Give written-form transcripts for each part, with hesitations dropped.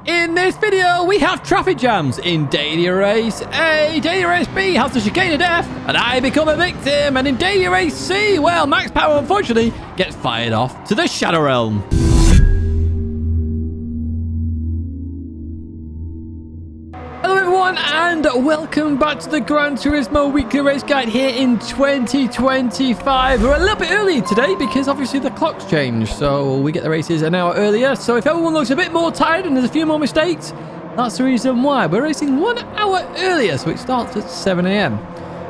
In this video, we have traffic jams in Daily Race A. Daily Race B has the chicane of death, and I become a victim. And in Daily Race C, well, Max Power, unfortunately, gets fired off to the Shadow Realm. Hello everyone, and welcome back to the Gran Turismo Weekly Race Guide here in 2025. We're a little bit early today because obviously the clock's changed, so we get the races an hour earlier. So if everyone looks a bit more tired and there's a few more mistakes, that's the reason why. We're racing 1 hour earlier, so it starts at 7 a.m.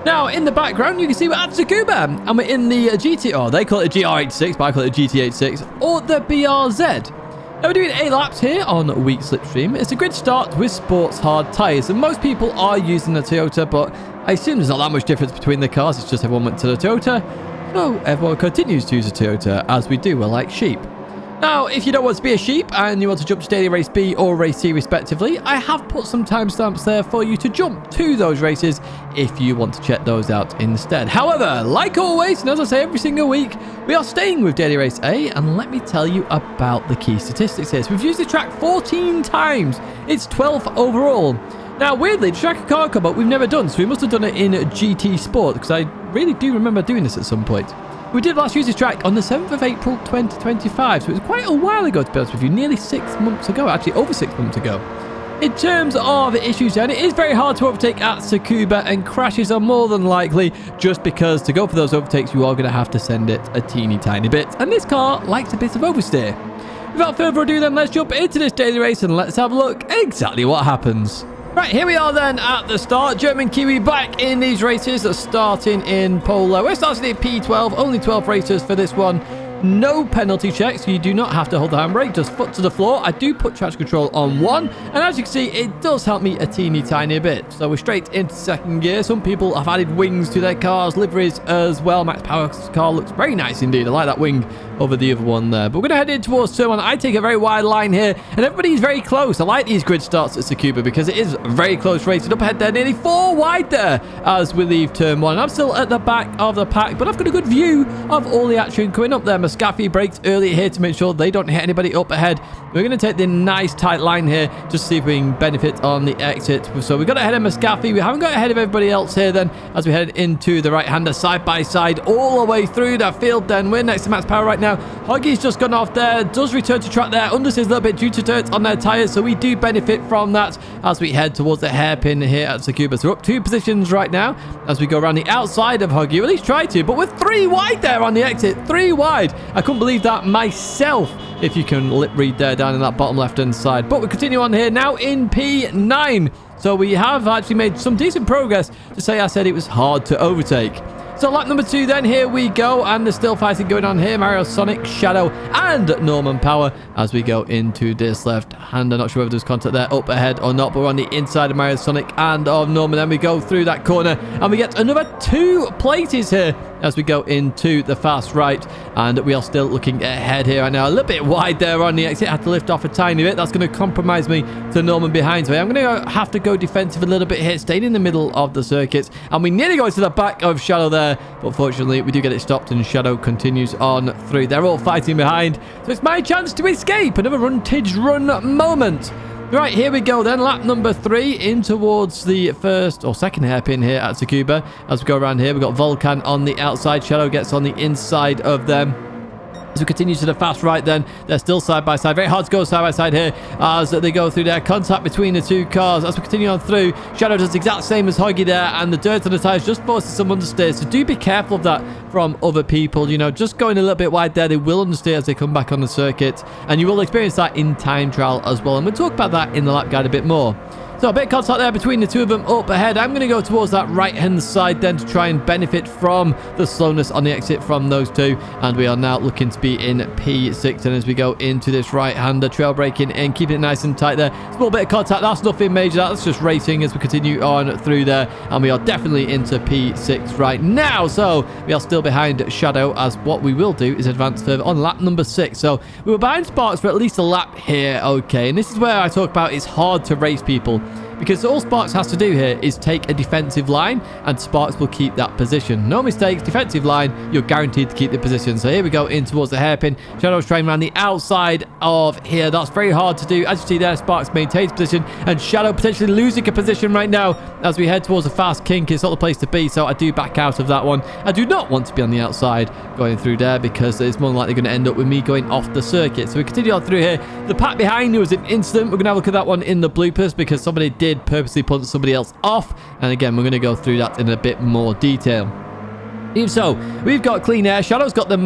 Now, in the background, you can see we're at Tsukuba, and we're in the GT, or they call it a GR86, but I call it a GT86, or the BRZ. Now we're doing 8 laps here on week Slipstream. It's a grid start with sports hard tyres, and most people are using the Toyota, but I assume there's not that much difference between the cars. It's just everyone went to the Toyota, so everyone continues to use the Toyota, as we do. We're like sheep. Now, if you don't want to be a sheep and you want to jump to Daily Race B or Race C respectively, I have put some timestamps there for you to jump to those races if you want to check those out instead. However, like always, and as I say every single week, we are staying with Daily Race A, and let me tell you about the key statistics here. So we've used the track 14 times. It's 12th overall. Now, weirdly, the track can't come up, we've never done, so we must have done it in GT Sport, because I really do remember doing this at some point. We did last use this track on the 7th of April 2025, so it was quite a while ago, to be honest with you, nearly 6 months ago, actually over 6 months ago. In terms of issues, and it is very hard to overtake at Tsukuba, and crashes are more than likely, just because to go for those overtakes, you are going to have to send it a teeny tiny bit, and this car likes a bit of oversteer. Without further ado then, let's jump into this daily race and let's have a look exactly what happens. Right, here we are then at the start. German Kiwi back in these races, starting in Polo. We're starting at P12, only 12 racers for this one. No penalty checks, so you do not have to hold the handbrake, just foot to the floor. I do put traction control on 1, and as you can see, it does help me a teeny tiny bit. So we're straight into second gear. Some people have added wings to their cars, liveries as well. Max Power's car looks very nice indeed. I like that wing over the other one there. But we're going to head in towards turn 1. I take a very wide line here, and everybody's very close. I like these grid starts at Tsukuba because it is very close racing. Up ahead there, nearly 4 wide there as we leave turn 1. I'm still at the back of the pack, but I've got a good view of all the action coming up there. Muscafi brakes early here to make sure they don't hit anybody up ahead. We're going to take the nice tight line here just to see if we can benefit on the exit. So we got ahead of Muscafi. We haven't got ahead of everybody else here then as we head into the right-hander side by side all the way through the field then. We're next to Max Power right now. Hoggy's just gone off there. Does return to track there. Understeers a little bit due to dirt on their tyres, so we do benefit from that as we head towards the hairpin here at Tsukuba. So we're up 2 positions right now as we go around the outside of Hoggy. Or at least try to, but we're 3 wide there on the exit. 3 wide. I couldn't believe that myself, if you can lip read there down in that bottom left-hand side. But we continue on here now in P9. So we have actually made some decent progress. To say I said it was hard to overtake. So lap number 2 then, here we go, and there's still fighting going on here. Mario, Sonic, Shadow, and Norman Power as we go into this left-hander. Not sure if there's contact there up ahead or not, but we're on the inside of Mario, Sonic, and of Norman. Then we go through that corner, and we get another 2 places here as we go into the fast right, and we are still looking ahead here right now. A little bit wide there on the exit. Had to lift off a tiny bit. That's going to compromise me to Norman behind me. I'm going to have to go defensive a little bit here, staying in the middle of the circuit, and we nearly go to the back of Shadow there, but fortunately we do get it stopped, and Shadow continues on through. They're all fighting behind, so it's my chance to escape. Another vintage run moment. Right, here we go then, lap number 3 in towards the first or second hairpin here at Tsukuba. As we go around here, we've got Volcan on the outside. Shadow gets on the inside of them. As we continue to the fast right then, they're still side by side. Very hard to go side by side here as they go through their contact between the 2 cars. As we continue on through, Shadow does the exact same as Hoggy there, and the dirt on the tyres just forces some understeer. So do be careful of that from other people. You know, just going a little bit wide there, they will understeer as they come back on the circuit, and you will experience that in time trial as well. And we'll talk about that in the lap guide a bit more. So a bit of contact there between the 2 of them up ahead. I'm going to go towards that right-hand side then to try and benefit from the slowness on the exit from those 2. And we are now looking to be in P6. And as we go into this right-hander, trail braking in, keeping it nice and tight there. Small bit of contact. That's nothing major. That's just racing as we continue on through there. And we are definitely into P6 right now. So we are still behind Shadow, as what we will do is advance further on lap number 6. So we were behind Sparks for at least a lap here. Okay. And this is where I talk about it's hard to race people. because all Sparks has to do here is take a defensive line, and Sparks will keep that position. No mistakes, defensive line, you're guaranteed to keep the position. So here we go in towards the hairpin. Shadow's trying around the outside of here. That's very hard to do. As you see there, Sparks maintains position, and Shadow potentially losing a position right now as we head towards a fast kink. It's not the place to be, so I do back out of that one. I do not want to be on the outside going through there, because it's more than likely going to end up with me going off the circuit. So we continue on through here. The pack behind you was an incident. We're going to have a look at that one in the bloopers, because somebody did purposely punt somebody else off. And again, we're going to go through that in a bit more detail. Even so, we've got clean air. Shadow's got the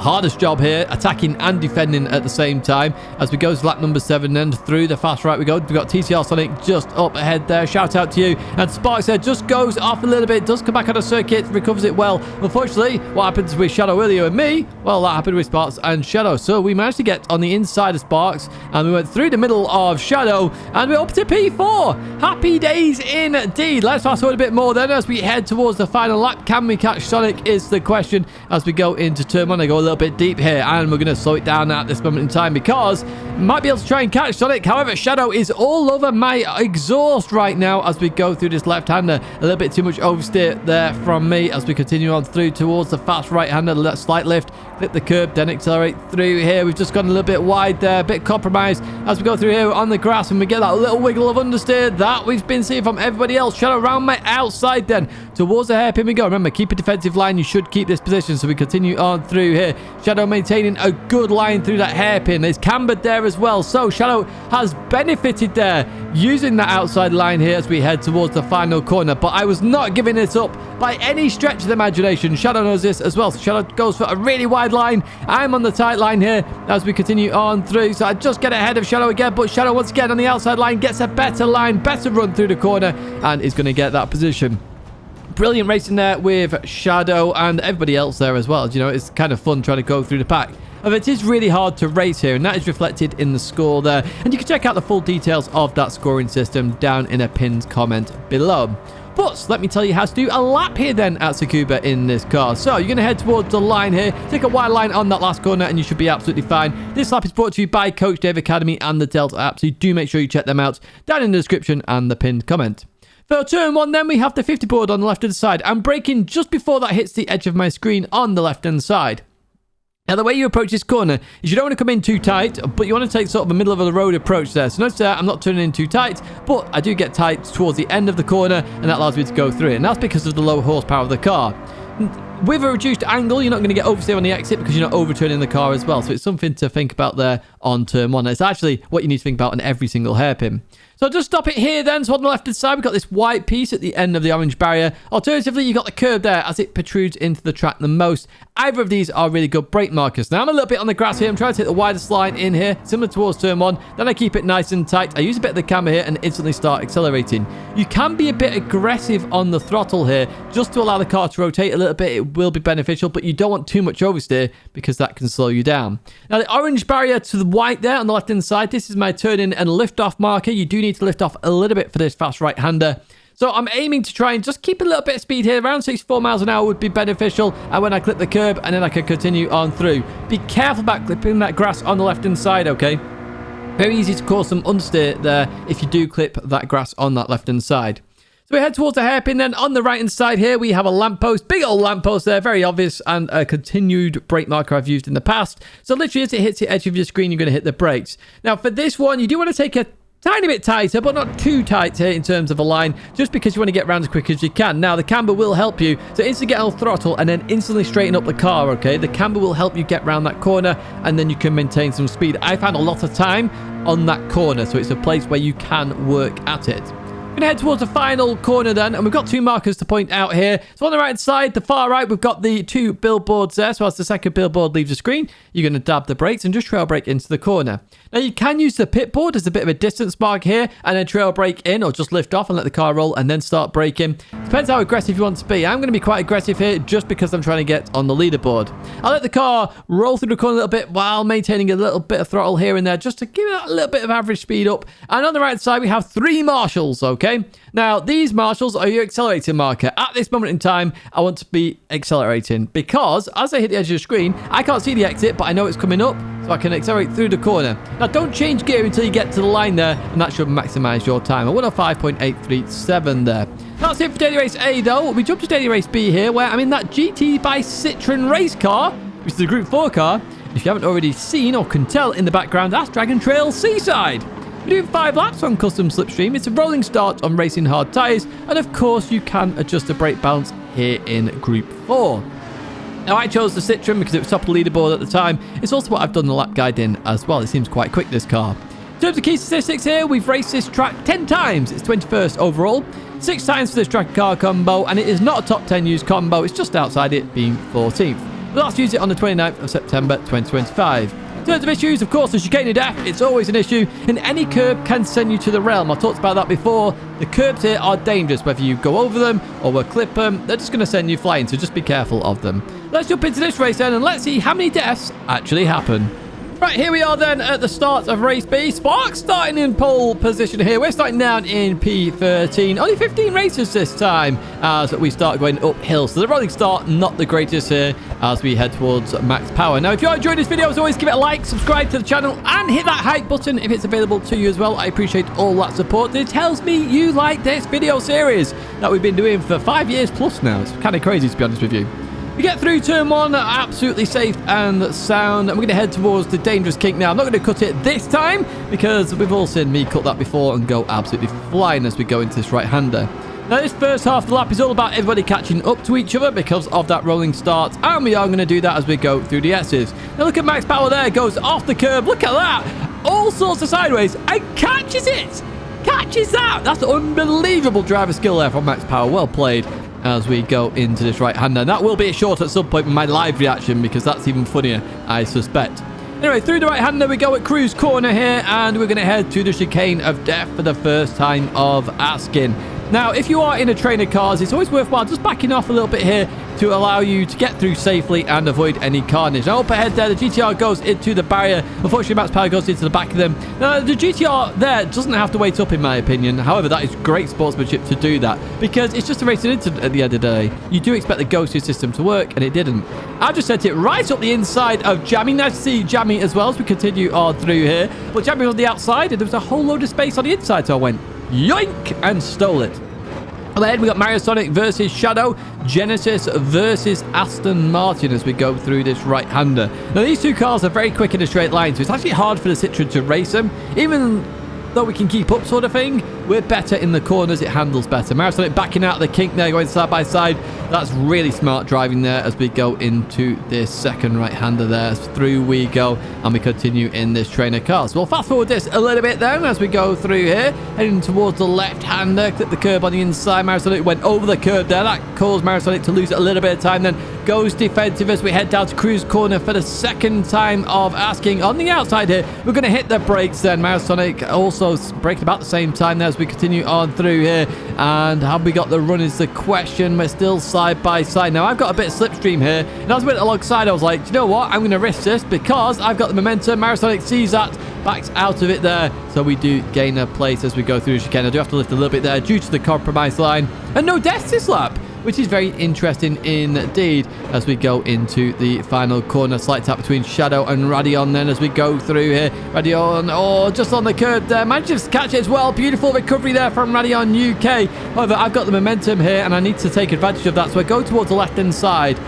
hardest job here, attacking and defending at the same time. As we go to lap number 7 and through the fast right we go. We've got TCR Sonic just up ahead there. Shout out to you. And Sparks there just goes off a little bit, does come back on the circuit, recovers it well. Unfortunately, what happens with Shadow earlier and me? Well, that happened with Sparks and Shadow. So we managed to get on the inside of Sparks, and we went through the middle of Shadow, and we're up to P4. Happy days indeed. Let's fast forward a bit more then as we head towards the final lap. Can we catch Sonic is the question as we go into turn 1. I go a little bit deep here, and we're going to slow it down at this moment in time, because we might be able to try and catch Sonic. However, Shadow is all over my exhaust right now as we go through this left-hander. A little bit too much oversteer there from me as we continue on through towards the fast right-hander. Slight lift, clip the curb, then accelerate through here. We've just gone a little bit wide there, a bit compromised as we go through here on the grass, and we get that little wiggle of understeer that we've been seeing from everybody else. Shadow around my outside then towards the hairpin we go. Remember, keep a defensive line. You should keep this position, so we continue on through here. Shadow maintaining a good line through that hairpin. There's cambered there as well, so Shadow has benefited there using that outside line here as we head towards the final corner. But I was not giving it up by any stretch of the imagination. Shadow knows this as well, so Shadow goes for a really wide line. I'm on the tight line here as we continue on through, so I just get ahead of Shadow again, but Shadow once again on the outside line gets a better line, better run through the corner, and is going to get that position. Brilliant racing there with Shadow and everybody else there as well. You know, it's kind of fun trying to go through the pack. But it is really hard to race here, and that is reflected in the score there. And you can check out the full details of that scoring system down in a pinned comment below. But let me tell you how to do a lap here then at Tsukuba in this car. So you're going to head towards the line here, take a wide line on that last corner, and you should be absolutely fine. This lap is brought to you by Coach Dave Academy and the Delta app, so you do make sure you check them out down in the description and the pinned comment. For turn 1 then, we have the 50 board on the left-hand side. I'm braking just before that hits the edge of my screen on the left-hand side. Now, the way you approach this corner is you don't want to come in too tight, but you want to take sort of a middle-of-the-road approach there. So notice that I'm not turning in too tight, but I do get tight towards the end of the corner, and that allows me to go through it. And that's because of the low horsepower of the car. With a reduced angle, you're not going to get oversteer on the exit because you're not overturning the car as well. So it's something to think about there on turn 1. It's actually what you need to think about on every single hairpin. So just stop it here then. So on the left-hand side, we've got this white piece at the end of the orange barrier. Alternatively, you've got the curb there as it protrudes into the track the most. Either of these are really good brake markers. Now, I'm a little bit on the grass here. I'm trying to take the widest line in here, similar towards turn 1. Then I keep it nice and tight. I use a bit of the camber here and instantly start accelerating. You can be a bit aggressive on the throttle here just to allow the car to rotate a little bit. It will be beneficial, but you don't want too much oversteer because that can slow you down. Now, the orange barrier to the white there on the left-hand side, this is my turn-in and lift-off marker. You do need to lift off a little bit for this fast right-hander. So I'm aiming to try and just keep a little bit of speed here. Around 64 miles an hour would be beneficial. And when I clip the curb, and then I can continue on through. Be careful about clipping that grass on the left-hand side, okay? Very easy to cause some understeer there if you do clip that grass on that left-hand side. So we head towards the hairpin then. On the right-hand side here, we have a lamppost. Big old lamppost there, very obvious, and a continued brake marker I've used in the past. So literally as it hits the edge of your screen, you're going to hit the brakes. Now for this one, you do want to take a tiny bit tighter, but not too tight here in terms of a line, just because you want to get around as quick as you can. Now, the camber will help you to instantly get on throttle and then instantly straighten up the car, okay? The camber will help you get around that corner, and then you can maintain some speed. I found a lot of time on that corner, so it's a place where you can work at it. We're going to head towards the final corner then, and we've got two markers to point out here. So on the right side, the far right, we've got the two billboards there. So as the second billboard leaves the screen, you're going to dab the brakes and just trail brake into the corner. Now you can use the pit board as a bit of a distance mark here, and then trail brake in, or just lift off and let the car roll and then start braking. Depends how aggressive you want to be. I'm going to be quite aggressive here just because I'm trying to get on the leaderboard. I'll let the car roll through the corner a little bit while maintaining a little bit of throttle here and there, just to give it a little bit of average speed up. And on the right side, we have three marshals, okay? okay? Now, these marshals are your accelerating marker. At this moment in time, I want to be accelerating because as I hit the edge of the screen, I can't see the exit, but I know it's coming up, so I can accelerate through the corner. Now, don't change gear until you get to the line there, and that should maximize your time. A 105.837 there. That's it for Daily Race A, though. We jump to Daily Race B here, where I'm in that GT by Citroen race car, which is the Group 4 car. If you haven't already seen or can tell in the background, that's Dragontrail Seaside. We're doing 5 laps on custom Slipstream. It's a rolling start on racing hard tyres. And of course, you can adjust the brake balance here in Group 4. Now, I chose the Citroen because it was top of the leaderboard at the time. It's also what I've done the lap guide in as well. It seems quite quick, this car. In terms of key statistics here, we've raced this track 10 times. It's 21st overall. 6 times for this track car combo. And it is not a top 10 used combo. It's just outside it being 14th. We'll last use it on the 29th of September 2025. In terms of issues, of course, the chicane of death, it's always an issue, and any curb can send you to the realm. I've talked about that before. The curbs here are dangerous, whether you go over them or will clip them, they're just going to send you flying, so just be careful of them. Let's jump into this race then, and let's see how many deaths actually happen. Right, here we are then at the start of race B. Sparks starting in pole position here. We're starting down in P13. Only 15 races this time as we start going uphill. So the rolling start, not the greatest here as we head towards max power. Now, if you're enjoying this video, as always, give it a like, subscribe to the channel, and hit that hype button if it's available to you as well. I appreciate all that support. It tells me you like this video series that we've been doing for 5 years plus now. It's kind of crazy, to be honest with you. We get through turn 1, absolutely safe and sound, and we're going to head towards the dangerous kink now. I'm not going to cut it this time because we've all seen me cut that before and go absolutely flying as we go into this right-hander. Now, this first half of the lap is all about everybody catching up to each other because of that rolling start, and we are going to do that as we go through the S's. Now, look at max power there. Goes off the curb. Look at that. All sorts of sideways and catches it. Catches that. That's unbelievable driver skill there from max power. Well played. As we go into this right-hander. And that will be a short at some point with my live reaction because that's even funnier, I suspect. Anyway, through the right-hander we go at cruise corner here, and we're going to head to the chicane of death for the first time of asking. Now, if you are in a train of cars, it's always worthwhile just backing off a little bit here to allow you to get through safely and avoid any carnage. Now, up ahead there, the GTR goes into the barrier. Unfortunately, max power goes into the back of them. Now, the GTR there doesn't have to wait up, in my opinion. However, that is great sportsmanship to do that because it's just a racing incident at the end of the day. You do expect the go-to system to work, and it didn't. I just sent it right up the inside of Jammy. Nice to see Jammy as well as we continue on through here. But Jammy was on the outside, and there was a whole load of space on the inside, so I went yoink and stole it. On the head, we got Mario Sonic versus Shadow, Genesis versus Aston Martin as we go through this right-hander. Now, these two cars are very quick in a straight line, so it's actually hard for the Citroen to race them. Even though we can keep up sort of thing, we're better in the corners. It handles better. Mario Sonic backing out of the kink there, going side by side. That's really smart driving there as we go into this second right-hander there. Through we go, and we continue in this train of cars. We'll fast forward this a little bit then as we go through here, heading towards the left-hander. Clip the curb on the inside. Mario Sonic went over the curb there. That caused Mario Sonic to lose a little bit of time, then goes defensive as we head down to cruise corner for the second time of asking. On the outside here, we're going to hit the brakes then. Mario Sonic also braking about the same time there as we continue on through here. And have we got the run is the question. We're still side by side. Now, I've got a bit of slipstream here, and as we went alongside, I was like, do you know what? I'm going to risk this because I've got the momentum. Mario Sonic sees that, backs out of it there, so we do gain a place as we go through the chicane. I do have to lift a little bit there due to the compromise line, and no deaths this lap, which is very interesting indeed as we go into the final corner. Slight tap between Shadow and Radion then as we go through here. Radion, oh, just on the curb there. Manages to catch it as well. Beautiful recovery there from Radion UK. However, I've got the momentum here and I need to take advantage of that, so I go towards the left-hand side.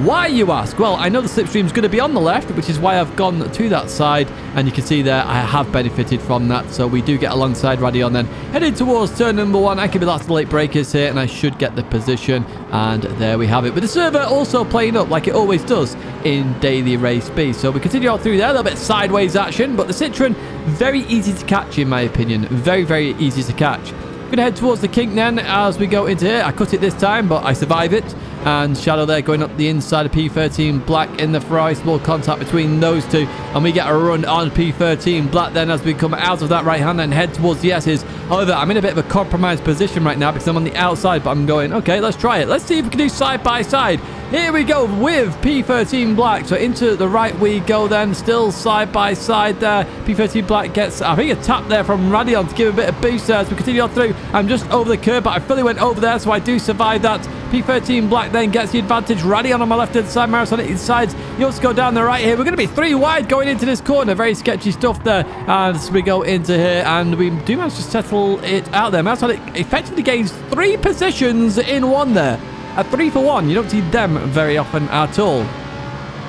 Why, you ask? Well, I know the slipstream's going to be on the left, which is why I've gone to that side. And you can see there, I have benefited from that. So we do get alongside Radion then. Headed towards turn number 1. I can be last of the late breakers here, and I should get the position. And there we have it. With the server also playing up like it always does in Daily Race B. So we continue on through there. A little bit sideways action, but the Citroen, very easy to catch in my opinion. Very, very easy to catch. Going to head towards the kink then as we go into here. I cut it this time, but I survive it. And Shadow there going up the inside of P13 Black in the Ferrari. Small contact between those two. And we get a run on P13 Black then as we come out of that right hand and head towards the S's. However, I'm in a bit of a compromised position right now because I'm on the outside. But I'm going, okay, let's try it. Let's see if we can do side by side. here we go with P13 Black. So into the right we go then, still side by side there. P13 Black gets, I think, a tap there from Radion to give a bit of boost there as we continue on through. I'm just over the curb, but I fully went over there, so I do survive that. P13 Black then gets the advantage. Radion on my left-hand side, Marisonic inside. You also go down the right here. We're going to be 3 wide going into this corner. Very sketchy stuff there as we go into here, and we do manage to settle it out there. Marisonic effectively gains 3 positions in one there. A 3 for 1. You don't see them very often at all.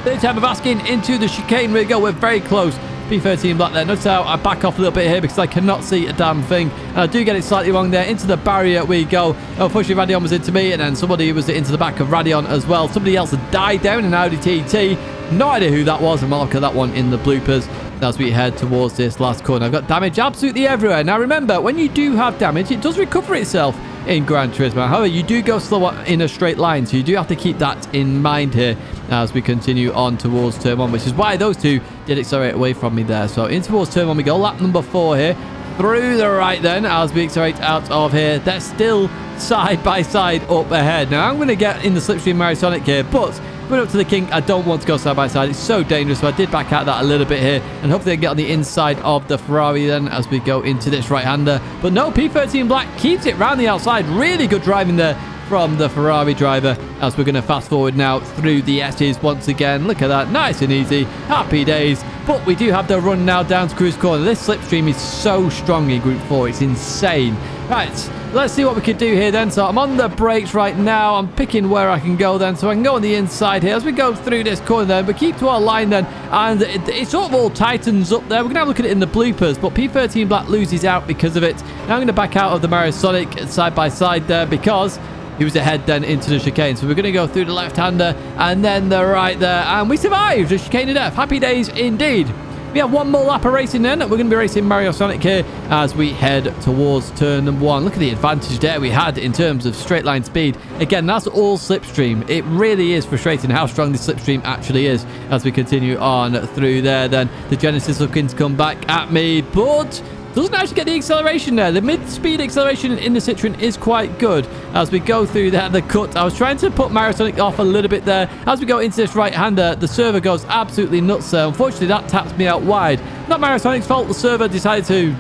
Third time of asking into the chicane. We go. We're very close. P13 Black there. Notice how I back off a little bit here because I cannot see a damn thing. And I do get it slightly wrong there. Into the barrier we go. Unfortunately, Radion was into me, and then somebody was into the back of Radion as well. Somebody else had died down in Audi TT. No idea who that was, and I'll look at that one in the bloopers as we head towards this last corner. I've got damage absolutely everywhere. Now remember, when you do have damage, it does recover itself in Gran Turismo. However, you do go slower in a straight line, so you do have to keep that in mind here as we continue on towards turn 1, which is why those two did accelerate away from me there. So in towards turn 1 we go. Lap number 4 here. Through the right then as we accelerate out of here. They're still side by side up ahead. Now I'm going to get in the Slipstream Marisonic here, but going up to the King, I don't want to go side by side. It's so dangerous, so I did back out that a little bit here, and hopefully I can get on the inside of the Ferrari then as we go into this right-hander. But no, P13 Black keeps it round the outside. Really good driving there from the Ferrari driver as we're going to fast forward now through the S's once again. Look at that, nice and easy, happy days. But we do have the run now down to cruise corner. This Slipstream is so strong in Group 4, it's insane. Right, let's see what we can do here then. So I'm on the brakes right now. I'm picking where I can go then. So I can go on the inside here as we go through this corner then. But keep to our line then. And it sort of all tightens up there. We're going to have a look at it in the bloopers. But P13 Black loses out because of it. Now I'm going to back out of the Marisonic side by side there because he was ahead then into the chicane. So we're going to go through the left-hander and then the right there. And we survived the chicane to death. Happy days indeed. We have one more lap of racing then. We're going to be racing Mario Sonic here as we head towards turn number 1. Look at the advantage there we had in terms of straight line speed. Again, that's all Slipstream. It really is frustrating how strong this Slipstream actually is as we continue on through there. Then the Genesis looking to come back at me, but doesn't actually get the acceleration there. The mid-speed acceleration in the Citroen is quite good as we go through there. The cut, I was trying to put Marisonic off a little bit there. As we go into this right-hander, the server goes absolutely nuts there. Unfortunately, that taps me out wide. Not Marisonic's fault. The server decided to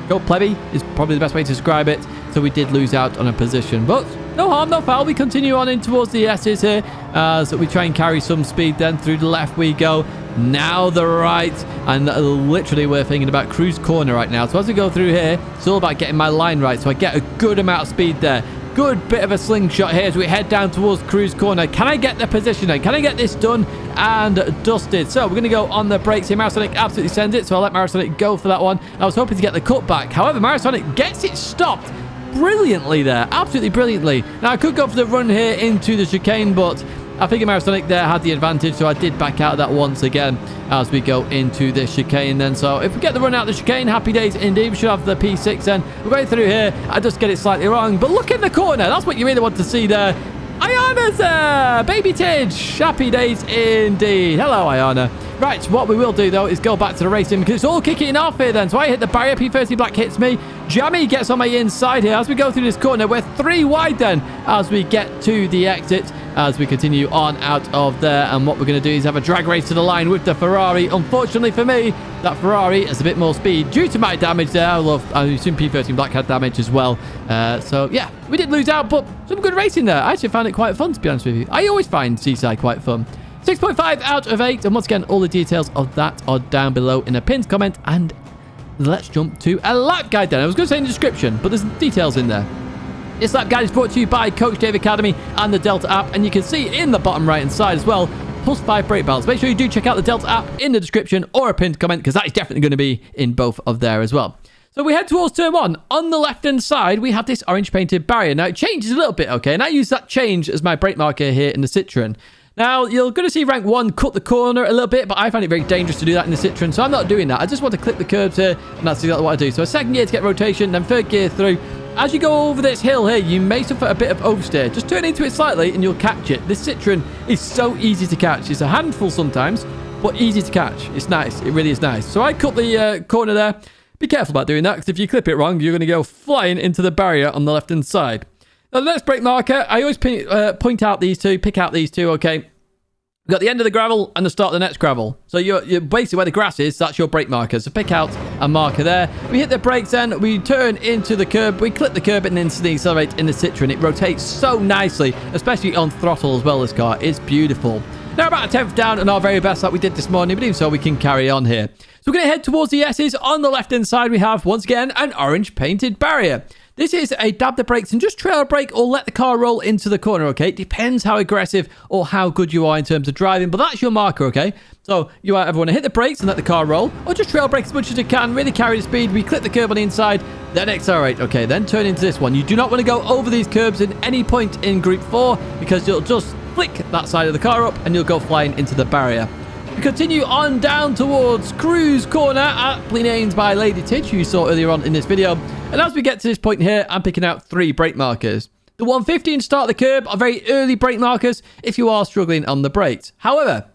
go plebby is probably the best way to describe it. So we did lose out on a position. But no harm, no foul. We continue on in towards the S's here as we try and carry some speed then. Through the left we go. Now the right, and literally we're thinking about cruise corner right now. So as we go through here, it's all about getting my line right, so I get a good amount of speed there. Good bit of a slingshot here as we head down towards cruise corner. Can I get the positioning? Can I get this done and dusted? So we're going to go on the brakes here. Marisonic absolutely sends it, so I'll let Marisonic go for that one. I was hoping to get the cut back. However, Marisonic gets it stopped brilliantly there, absolutely brilliantly. Now I could go for the run here into the chicane, but I figured Marisonic there had the advantage, so I did back out of that once again as we go into the chicane then. So if we get the run out of the chicane, happy days indeed. We should have the P6 then. We're going through here. I just get it slightly wrong, but look in the corner. That's what you really want to see there. Ayana's there! Baby Tidge! Happy days indeed. Hello, Ayana. Right, what we will do, though, is go back to the racing because it's all kicking off here then. So I hit the barrier. P30 Black hits me. Jammy gets on my inside here. As we go through this corner, we're 3 wide then as we get to the exit. As we continue on out of there, and what we're going to do is have a drag race to the line with the Ferrari. Unfortunately for me, that Ferrari has a bit more speed due to my damage there. I assume P13 Black had damage as well. So yeah, we did lose out, but some good racing there. I actually found it quite fun, to be honest with you. I always find Seaside quite fun. 6.5 out of 8, and once again, all the details of that are down below in a pinned comment. And let's jump to a lap guide then. I was going to say in the description, but there's details in there. This lap guide is brought to you by Coach Dave Academy and the Delta app, and you can see in the bottom right hand side as well, +5 brake balance. Make sure you do check out the Delta app in the description or a pinned comment, because that is definitely going to be in both of there as well. So we head towards turn 1. On the left hand side, we have this orange painted barrier. Now it changes a little bit, okay, and I use that change as my brake marker here in the Citroen. Now, you're going to see rank 1 cut the corner a little bit, but I find it very dangerous to do that in the Citroen, so I'm not doing that. I just want to clip the curbs here, and that's exactly what I do. So a second gear to get rotation, then third gear through. As you go over this hill here, you may suffer a bit of oversteer. Just turn into it slightly and you'll catch it. This Citroen is so easy to catch. It's a handful sometimes, but easy to catch. It's nice. It really is nice. So I cut the corner there. Be careful about doing that, because if you clip it wrong, you're going to go flying into the barrier on the left-hand side. The next brake marker, I always point out these two, pick out these two, okay? We've got the end of the gravel and the start of the next gravel. So you're basically where the grass is, that's your brake marker. So pick out a marker there. We hit the brakes then, we turn into the curb, we clip the curb and instantly accelerate in the Citroen. It rotates so nicely, especially on throttle as well, this car. It's beautiful. Now about a 10th down and our very best like we did this morning, but even so we can carry on here. So we're going to head towards the S's. On the left-hand side, we have, once again, an orange painted barrier. This is a dab the brakes and just trail brake or let the car roll into the corner, okay? It depends how aggressive or how good you are in terms of driving, but that's your marker, okay? So you either want to hit the brakes and let the car roll, or just trail brake as much as you can, really carry the speed. We clip the curb on the inside, then accelerate, okay? Then turn into this one. You do not want to go over these curbs at any point in Group 4 because you'll just flick that side of the car up and you'll go flying into the barrier. We continue on down towards Cruise Corner, aptly named by Lady Tidge, who you saw earlier on in this video. And as we get to this point here, I'm picking out 3 brake markers. The 150 and start the curb are very early brake markers if you are struggling on the brakes. However,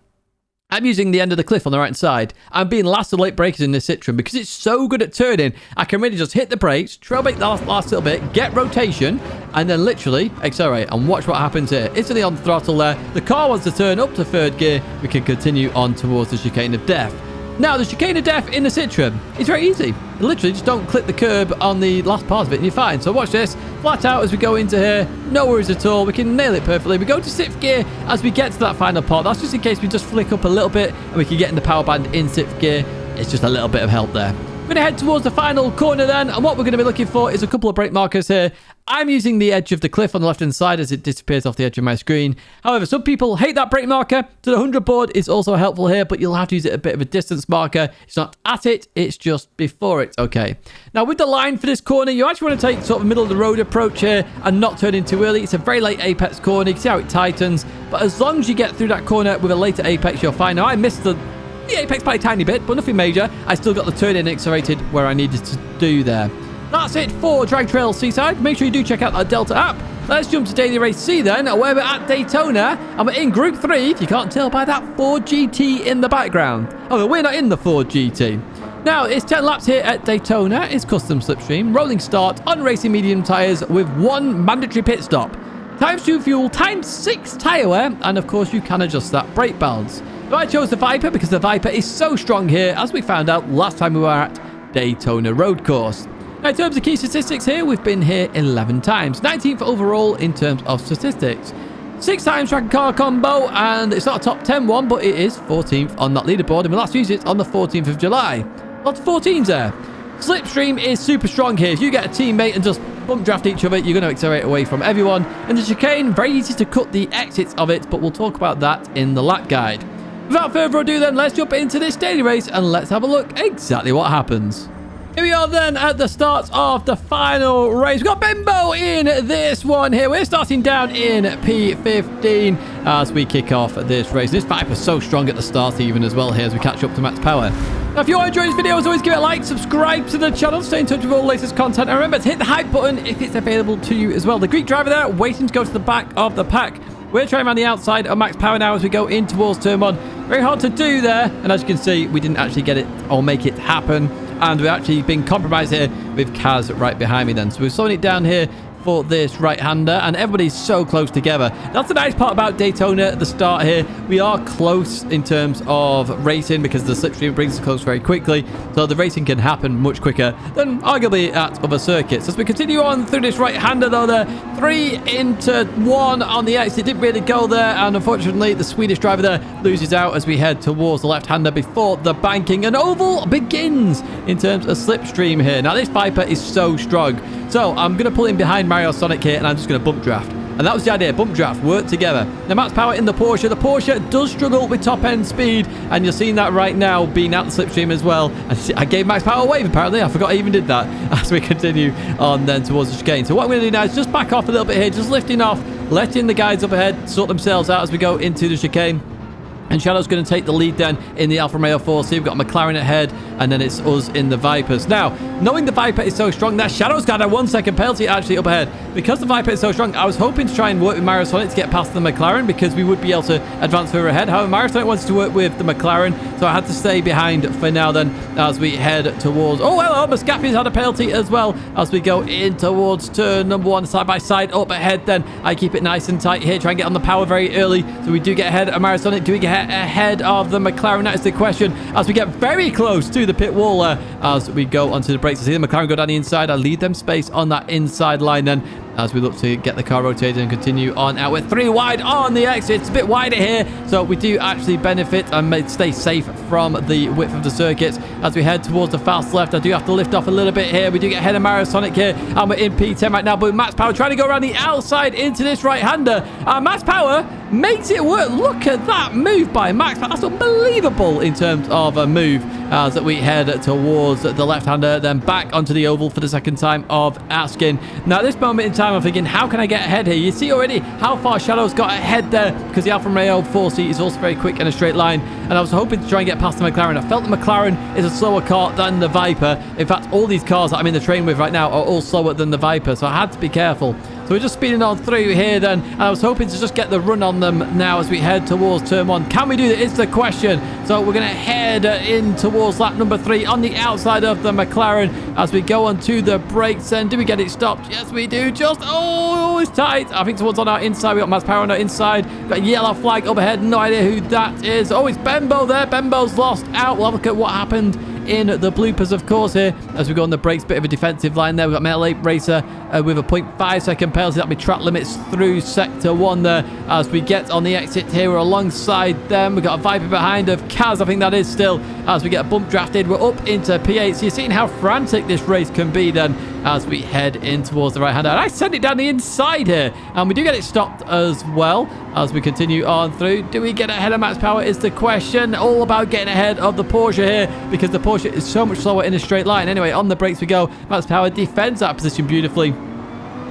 I'm using the end of the cliff on the right side. I'm being last of late brakers in this Citroen because it's so good at turning. I can really just hit the brakes, trail brake the last little bit, get rotation, and then literally accelerate. And watch what happens here. Instantly on the throttle there. The car wants to turn up to 3rd gear. We can continue on towards the chicane of death. Now, the chicane of death in the Citroen is very easy. You literally just don't clip the curb on the last part of it and you're fine. So watch this. Flat out as we go into here. No worries at all. We can nail it perfectly. We go to 6th gear as we get to that final part. That's just in case we just flick up a little bit and we can get in the power band in 6th gear. It's just a little bit of help there. We're going to head towards the final corner then, and what we're going to be looking for is a couple of brake markers here. I'm using the edge of the cliff on the left-hand side as it disappears off the edge of my screen. However, some people hate that brake marker, so the 100 board is also helpful here, but you'll have to use it a bit of a distance marker. It's not at it, it's just before it. Okay. Now, with the line for this corner, you actually want to take sort of middle-of-the-road approach here and not turn in too early. It's a very late apex corner. You can see how it tightens, but as long as you get through that corner with a later apex, you're fine. Now, I missed the apex by a tiny bit, but nothing major. I still got the turn in accelerated where I needed to do there. That's it for Dragontrail Seaside. Make sure you do check out that Delta app. Let's jump to Daily Race C then, where we're at Daytona, and we're in Group 3, if you can't tell by that Ford GT in the background. Oh, we're not in the Ford GT. Now, it's 10 laps here at Daytona. It's custom slipstream, rolling start, on racing medium tyres with 1 mandatory pit stop. Times 2 fuel, times 6 tyre wear, and of course you can adjust that brake balance. So I chose the Viper because the Viper is so strong here, as we found out last time we were at Daytona Road Course. Now, in terms of key statistics here, we've been here 11 times. 19th overall in terms of statistics. 6 times track and car combo, and it's not a top 10 one, but it is 14th on that leaderboard, and we last used it on the 14th of July. Lots of 14s there. Slipstream is super strong here. If you get a teammate and just bump draft each other, you're going to accelerate away from everyone. And the chicane, very easy to cut the exits of it, but we'll talk about that in the lap guide. Without further ado then, let's jump into this daily race and let's have a look exactly what happens. Here we are then at the start of the final race. We've got Bimbo in this one here. We're starting down in P15 as we kick off this race. This Viper's so strong at the start even as well here as we catch up to max power. Now, if you are enjoying this video, as always, give it a like, subscribe to the channel, stay in touch with all the latest content, and remember to hit the hype button if it's available to you as well. The Greek driver there waiting to go to the back of the pack. We're trying around the outside of max power now as we go in towards turn 1. Very hard to do there, and as you can see, we didn't actually get it or make it happen. And we're actually being compromised here with Kaz right behind me then. So we're slowing it down here for this right-hander, and everybody's so close together. That's the nice part about Daytona at the start here. We are close in terms of racing because the slipstream brings us close very quickly, so the racing can happen much quicker than arguably at other circuits. As we continue on through this right-hander though, there 3 into 1 on the exit. Didn't really go there, and unfortunately the Swedish driver there loses out as we head towards the left-hander before the banking. An oval begins in terms of slipstream here. Now this Viper is so strong, so I'm going to pull in behind Mario Sonic here, and I'm just going to bump draft. And that was the idea, bump draft, work together. Now, max power in the Porsche. The Porsche does struggle with top-end speed, and you're seeing that right now being out the slipstream as well. I gave max power away, apparently. I forgot I even did that as we continue on then towards the chicane. So what I'm going to do now is just back off a little bit here, just lifting off, letting the guys up ahead sort themselves out as we go into the chicane. And Shadow's going to take the lead then in the Alfa Romeo 4C. We've got McLaren ahead, and then it's us in the Vipers. Now, knowing the Viper is so strong there, Shadow's got a 1 second penalty actually up ahead. Because the Viper is so strong, I was hoping to try and work with Sonic to get past the McLaren because we would be able to advance further ahead. However, Sonic wants to work with the McLaren, so I had to stay behind for now then as we head towards... Oh, hello, Muscafi's had a penalty as well as we go in towards turn number 1, side by side up ahead then. I keep it nice and tight here, try and get on the power very early so we do get ahead of Sonic. Do we get ahead of the McLaren? That is the question as we get very close to the pit wall as we go onto the brakes. I see the McLaren go down the inside. I leave them space on that inside line then as we look to get the car rotated and continue on out. We're 3 wide on the exit. It's a bit wider here, so we do actually benefit and stay safe from the width of the circuits as we head towards the fast left. I do have to lift off a little bit here. We do get ahead of Mario Sonic here, and we're in P10 right now, but Max Power trying to go around the outside into this right-hander. Max Power makes it work. Look at that move by Max Power. That's unbelievable in terms of a move as we head towards the left-hander, then back onto the oval for the second time of asking. Now, at this moment in time, I'm thinking, how can I get ahead here? You see already how far Shadow's got ahead there because the Alfa Romeo 4C is also very quick in a straight line, and I was hoping to try and get past the McLaren. I felt the McLaren is a slower car than the Viper. In fact, all these cars that I'm in the train with right now are all slower than the Viper, so I had to be careful. So we're just speeding on through here then, and I was hoping to just get the run on them now as we head towards turn 1. Can we do that? It's the question. So we're going to head in towards lap number 3 on the outside of the McLaren as we go onto the brakes. And do we get it stopped? Yes, we do. Just, oh, it's tight. I think someone's on our inside. We got Max Power on our inside. We've got a yellow flag up ahead. No idea who that is. Oh, it's Bembo there. Bembo's lost out. We'll have a look at what happened in the bloopers, of course, here as we go on the brakes. Bit of a defensive line there. We've got Metal 8 Racer with a 0.5 second penalty. That'll be track limits through sector 1 there as we get on the exit here. We're alongside them. We've got a Viper behind of Kaz, I think that is still, as we get bump drafted. We're up into P8. So you're seeing how frantic this race can be then as we head in towards the right hander. And I sent it down the inside here, and we do get it stopped as well as we continue on through. Do we get ahead of Max Power is the question. All about getting ahead of the Porsche here because the Porsche is so much slower in a straight line. Anyway, on the brakes we go. Max Power defends that position beautifully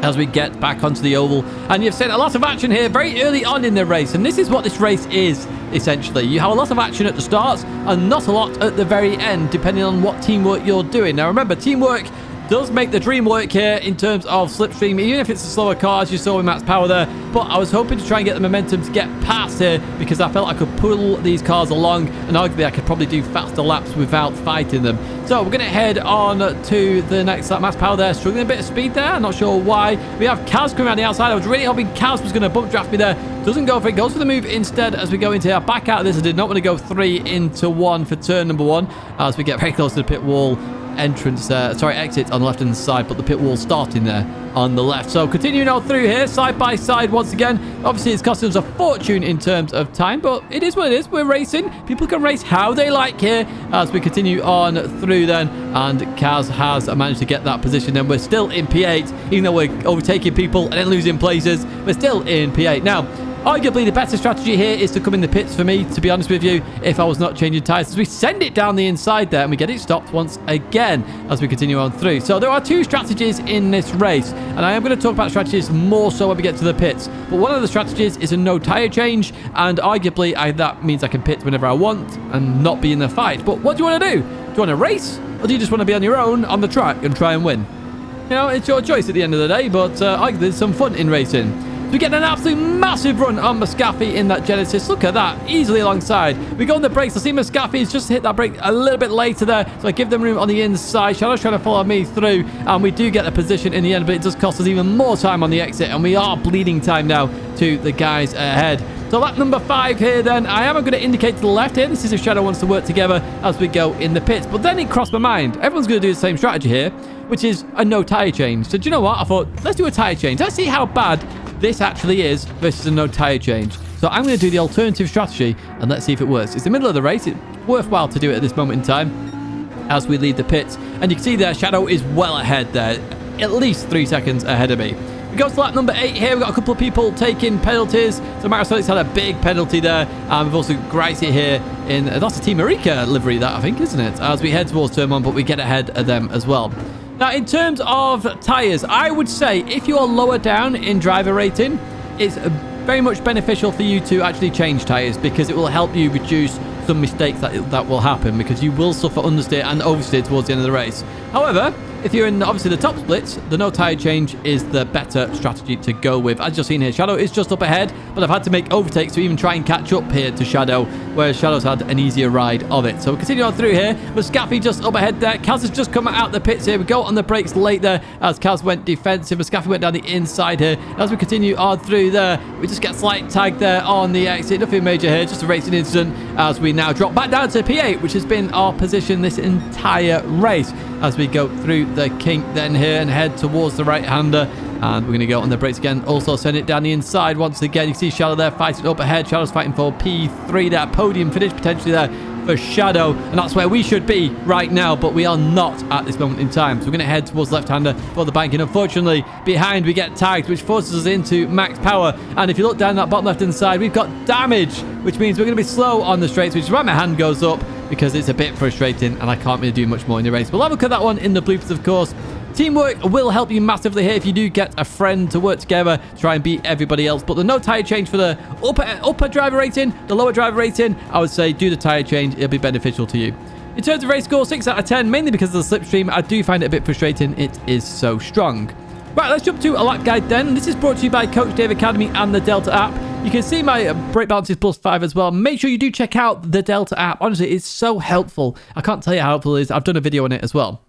as we get back onto the oval. And you've seen a lot of action here very early on in the race, and this is what this race is essentially. You have a lot of action at the start and not a lot at the very end, depending on what teamwork you're doing. Now remember, teamwork does make the dream work here in terms of Slipstream, even if it's a slower car, as you saw with Max Power there. But I was hoping to try and get the momentum to get past here because I felt I could pull these cars along, and arguably I could probably do faster laps without fighting them. So we're going to head on to the next lap. Max Power there, struggling a bit of speed there. I'm not sure why. We have Kaz coming around the outside. I was really hoping Kaz was going to bump draft me there. Doesn't go for it. Goes for the move instead as we go into here. Back out of this. I did not want to go 3 into 1 for turn number 1 as we get very close to the pit wall entrance exit on the left hand side, but the pit wall starting there on the left. So continuing on through here side by side once again. Obviously it's costing us a fortune in terms of time, but it is what it is. We're racing. People can race how they like here as we continue on through then, and Kaz has managed to get that position. Then we're still in P8, even though we're overtaking people and then losing places. We're still in P8 now. Arguably, the better strategy here is to come in the pits for me, to be honest with you, if I was not changing tyres. As we send it down the inside there, and we get it stopped once again as we continue on through. So there are 2 strategies in this race, and I am going to talk about strategies more so when we get to the pits. But one of the strategies is a no tyre change, and arguably that means I can pit whenever I want and not be in the fight. But what do you want to do? Do you want to race, or do you just want to be on your own on the track and try and win? You know, it's your choice at the end of the day, but arguably there's some fun in racing. We get an absolute massive run on Muscafi in that Genesis. Look at that, easily alongside. We go on the brakes. I see Muscafi's just hit that brake a little bit later there, so I give them room on the inside. Shadow's trying to follow me through, and we do get the position in the end, but it does cost us even more time on the exit, and we are bleeding time now to the guys ahead. So lap number 5 here then. I am going to indicate to the left here. This is if Shadow wants to work together as we go in the pits. But then it crossed my mind. Everyone's going to do the same strategy here, which is a no tyre change. So do you know what? I thought, let's do a tyre change. Let's see how bad this actually is versus a no tyre change. So I'm going to do the alternative strategy, and let's see if it works. It's the middle of the race. It's worthwhile to do it at this moment in time as we leave the pits. And you can see there, Shadow is well ahead there, at least 3 seconds ahead of me. We go to lap number 8 here. We've got a couple of people taking penalties. So Mario Sonic's had a big penalty there. And we've also Gracie here in, that's a Team Marika livery, that I think, isn't it? As we head towards turn 1, but we get ahead of them as well. Now, in terms of tyres, I would say if you are lower down in driver rating, it's very much beneficial for you to actually change tyres because it will help you reduce some mistakes that will happen because you will suffer understeer and oversteer towards the end of the race. However, if you're in obviously the top splits, the no tyre change is the better strategy to go with. As you've seen here, Shadow is just up ahead, but I've had to make overtakes to even try and catch up here to Shadow, whereas Shadow's had an easier ride of it. So we'll continue on through here. Muscafi just up ahead there. Kaz has just come out the pits here. We go on the brakes late there as Kaz went defensive. Muscafi went down the inside here. As we continue on through there, we just get slight tag there on the exit. Nothing major here, just a racing incident as we now drop back down to P8, which has been our position this entire race. As we go through the kink then here and head towards the right-hander. And we're going to go on the brakes again. Also send it down the inside once again. You can see Shadow there fighting up ahead. Shadow's fighting for P3 there. Podium finish potentially there for Shadow. And that's where we should be right now. But we are not at this moment in time. So we're going to head towards left-hander for the banking. Unfortunately, behind we get tagged, which forces us into max power. And if you look down that bottom left-hand side, we've got damage, which means we're going to be slow on the straights, which is why my hand goes up, because it's a bit frustrating and I can't really do much more in the race. We'll have a look at that one in the bloopers, of course. Teamwork will help you massively here if you do get a friend to work together, try and beat everybody else. But the no tyre change for the upper driver rating, the lower driver rating, I would say do the tyre change. It'll be beneficial to you. In terms of race score, 6 out of 10, mainly because of the slipstream. I do find it a bit frustrating. It is so strong. Right, let's jump to a lap guide then. This is brought to you by Coach Dave Academy and the Delta app. You can see my brake balance is +5 as well. Make sure you do check out the Delta app. Honestly, it's so helpful. I can't tell you how helpful it is. I've done a video on it as well.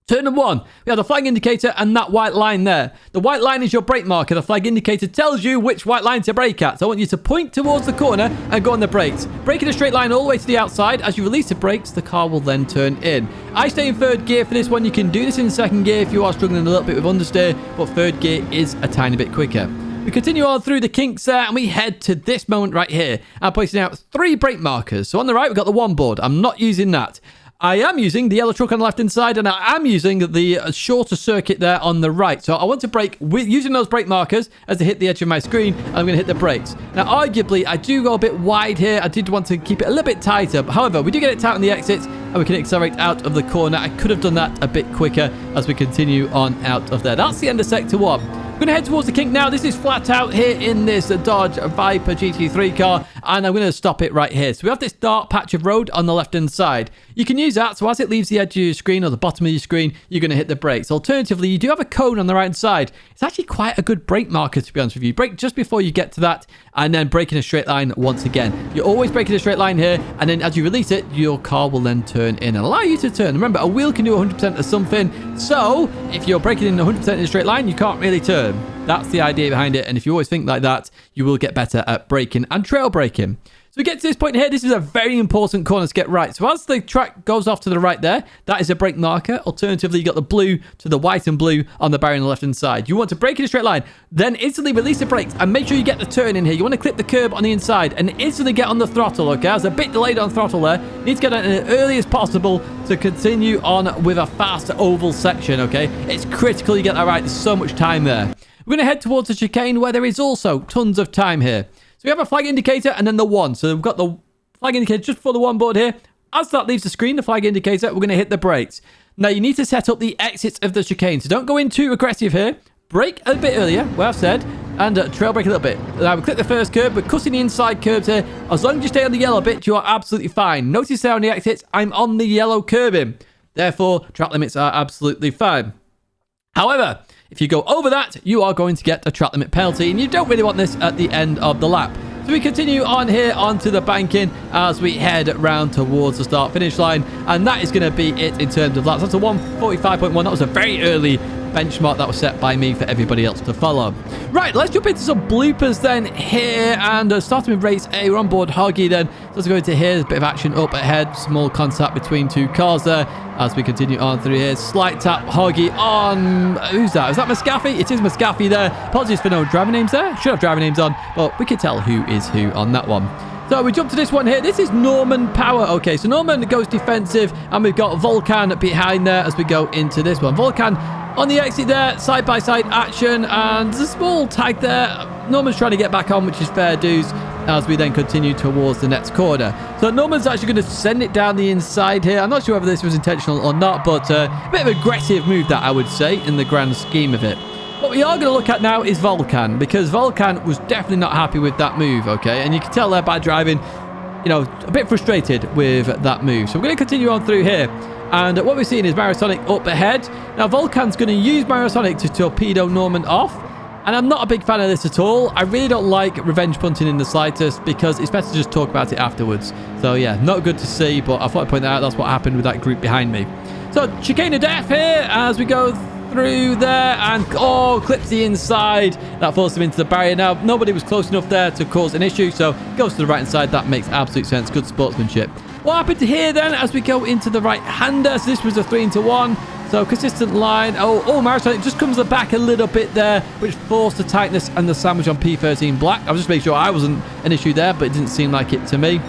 Turn number 1, we have the flag indicator and that white line there. The white line is your brake marker. The flag indicator tells you which white line to brake at. So I want you to point towards the corner and go on the brakes. Brake in a straight line all the way to the outside. As you release the brakes, the car will then turn in. I stay in third gear for this one. You can do this in second gear if you are struggling a little bit with understeer, but third gear is a tiny bit quicker. We continue on through the kinks there and we head to this moment right here. I'm pointing out 3 brake markers. So on the right, we've got the 1 board. I'm not using that. I am using the yellow truck on the left-hand side, and I am using the shorter circuit there on the right. So I want to brake with using those brake markers as they hit the edge of my screen, and I'm going to hit the brakes. Now, arguably, I do go a bit wide here. I did want to keep it a little bit tighter. However, we do get it tight on the exits, and we can accelerate out of the corner. I could have done that a bit quicker as we continue on out of there. That's the end of Sector 1. We're going to head towards the kink now. This is flat out here in this Dodge Viper GT3 car, and I'm going to stop it right here. So we have this dark patch of road on the left-hand side. You can use that, so as it leaves the edge of your screen or the bottom of your screen, you're going to hit the brakes. Alternatively, you do have a cone on the right-hand side. It's actually quite a good brake marker, to be honest with you. Brake just before you get to that, and then brake in a straight line once again. You're always braking a straight line here, and then as you release it, your car will then turn in and allow you to turn. Remember, a wheel can do 100% of something, so if you're braking in 100% in a straight line, you can't really turn. That's the idea behind it, and if you always think like that, you will get better at braking and trail braking. So we get to this point here. This is a very important corner to get right. So as the track goes off to the right there, that is a brake marker. Alternatively, you got the blue to the white and blue on the barrier on the left-hand side. You want to brake in a straight line, then instantly release the brakes and make sure you get the turn in here. You want to clip the curb on the inside and instantly get on the throttle, okay? I was a bit delayed on throttle there. You need to get on as early as possible to continue on with a fast oval section, okay? It's critical you get that right. There's so much time there. We're going to head towards the chicane where there is also tons of time here. So we have a flag indicator and then the 1. So we've got the flag indicator just before the 1 board here. As that leaves the screen, the flag indicator, we're going to hit the brakes. Now you need to set up the exits of the chicane. So don't go in too aggressive here. Brake a bit earlier, well I've said, and trail brake a little bit. Now we click the first curb. We're cutting the inside curbs here. As long as you stay on the yellow bit, you are absolutely fine. Notice there on the exits, I'm on the yellow curbing. Therefore, track limits are absolutely fine. However, if you go over that, you are going to get a track limit penalty, and you don't really want this at the end of the lap. So we continue on here onto the banking as we head round towards the start-finish line, and that is going to be it in terms of laps. That's a 1:45.1. That was a very early benchmark that was set by me for everybody else to follow. Right, let's jump into some bloopers then here, and starting with race A, we're on board Hoggy then. So let's go into here. There's a bit of action up ahead, small contact between 2 cars there as we continue on through here. Slight tap Hoggy on, who's that? Is that Muscafi? It is Muscafi there. Apologies for no driver names there. Should have driver names on, but we can tell who is who on that one. So we jump to this one here. This is Norman Power. Okay, so Norman goes defensive, and we've got Volcan behind there as we go into this one. Volcan on the exit there, side-by-side action, and there's a small tag there. Norman's trying to get back on, which is fair dues, as we then continue towards the next corner. So Norman's actually going to send it down the inside here. I'm not sure whether this was intentional or not, but a bit of an aggressive move that I would say in the grand scheme of it. What we are going to look at now is Volcan, because Volcan was definitely not happy with that move, okay? And you can tell there by driving, you know, a bit frustrated with that move. So we're going to continue on through here. And what we're seeing is Marasonic up ahead. Now, Volcan's going to use Marasonic to torpedo Norman off. And I'm not a big fan of this at all. I really don't like revenge punting in the slightest, because it's better to just talk about it afterwards. So yeah, not good to see, but I thought I'd point that out. That's what happened with that group behind me. So chicane of death here as we go through there, and clips the inside. That forced him into the barrier. Now, nobody was close enough there to cause an issue, so goes to the right hand side. That makes absolute sense. Good sportsmanship. What happened here then as we go into the right-hander? So this was a 3-into-1. So consistent line. Marasonic just comes back a little bit there, which forced the tightness and the sandwich on P13 Black. I was just making sure I wasn't an issue there, but it didn't seem like it to me.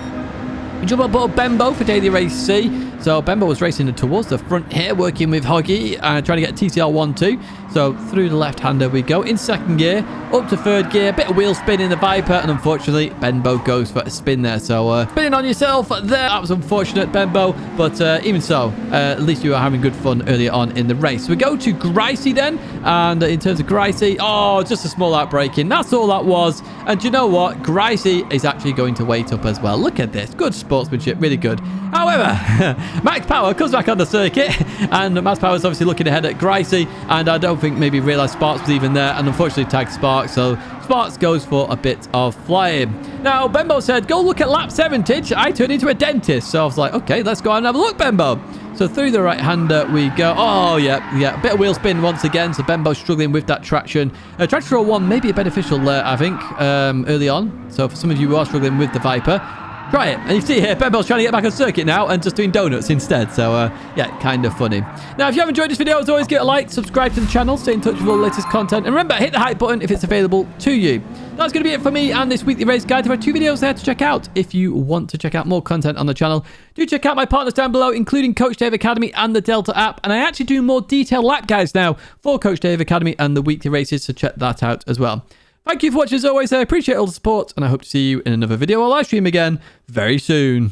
We jump on board Bembo for Daily Race C. So Bembo was racing towards the front here, working with Hoggy, trying to get TCR 1-2. So through the left-hander we go in second gear, up to third gear, bit of wheel spin in the Viper, and unfortunately Bembo goes for a spin there. So spinning on yourself there. That was unfortunate, Bembo, but even so, at least you were having good fun earlier on in the race. So we go to Gricey then, and in terms of Gricey, just a small outbreaking. That's all that was. And do you know what? Gricey is actually going to wait up as well. Look at this. Good sportsmanship. Really good. However, Max Power comes back on the circuit, and Max Power is obviously looking ahead at Gricey, and I don't think maybe realised Sparks was even there, and unfortunately tagged Sparks, so Sparks goes for a bit of flying. Now, Bembo said, go look at lap 70. I turned into a dentist, so I was like, okay, let's go and have a look, Bembo. So through the right-hander we go. Yeah. Bit of wheel spin once again, so Bembo's struggling with that traction. Traction roll 1 may be beneficial, I think, early on. So for some of you who are struggling with the Viper, try it. And you see here, Bembo's trying to get back on circuit now and just doing donuts instead. So, yeah, kind of funny. Now, if you have enjoyed this video, as always, give it a like, subscribe to the channel, stay in touch with all the latest content. And remember, hit the hype button if it's available to you. That's going to be it for me and this weekly race guide. There are 2 videos there to check out. If you want to check out more content on the channel, do check out my partners down below, including Coach Dave Academy and the Delta app. And I actually do more detailed lap guides now for Coach Dave Academy and the weekly races, so check that out as well. Thank you for watching as always. I appreciate all the support, and I hope to see you in another video or live stream again very soon.